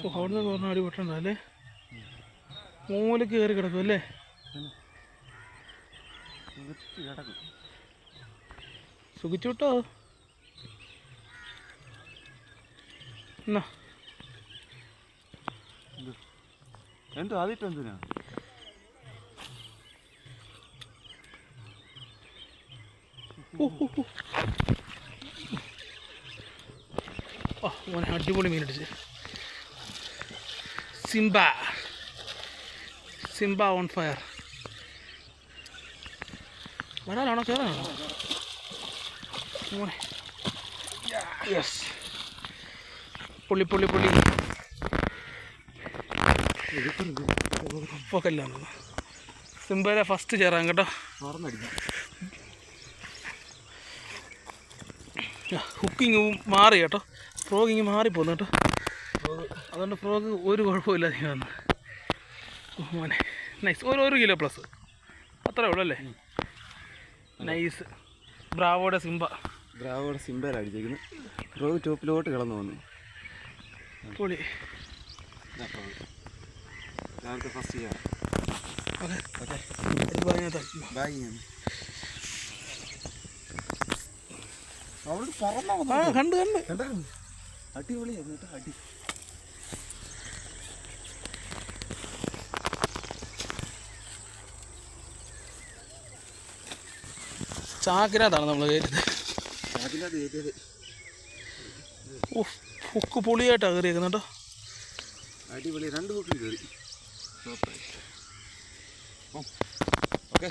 അവിടുന്ന് പറഞ്ഞ അടി പൊട്ടണ്ടല്ലേ, മൂലക്ക് കയറി കിടക്കും അല്ലേ? സുഖിച്ചു വിട്ടോ എന്നാ എന്തോ അതിട്ട് എന്തിനാ മോനെ അടിപൊളി മീനടിച്ച്. Simba on fire. വരാനാണോ കയറാനാണോ മോനെ? യെസ്, പുള്ളി പൊക്കല്ലാണ്. സിംബയിലെ ഫസ്റ്റ് ചേരാൻ കേട്ടോ. ഹുക്കിങ് മാറി കേട്ടോ, ഫ്രോഗിങ് മാറിപ്പോന്നു കേട്ടോ. അതുകൊണ്ട് ഫ്രോഗ് ഒരു കുഴപ്പമില്ല. നീ വന്ന് മോനെ നൈസ്. 1 കിലോ പ്ലസ് അത്രേ ഉള്ളൂ അല്ലേ? നൈസ്. ബ്രാവോയുടെ സിംബയിലാണ് അടിച്ചേക്കുന്നത്. ഫ്രോഗ് ടോപ്പിലോട്ട് കിടന്നു വന്നു. പൊളി. ഫസ്റ്റ് ചെയ്യാം. കണ്ട് അടിപൊളിയായിരുന്നു കേട്ടോ. അടി ചാക്കിനകത്താണ് നമ്മൾ കയറ്റുന്നത്. ഹുക്ക് പൊളിയായിട്ടാണ് കയറിയേക്കുന്നത് കേട്ടോ. അടിപൊളി. 2 ഹുക്കിൽ കയറി. ഓക്കെ.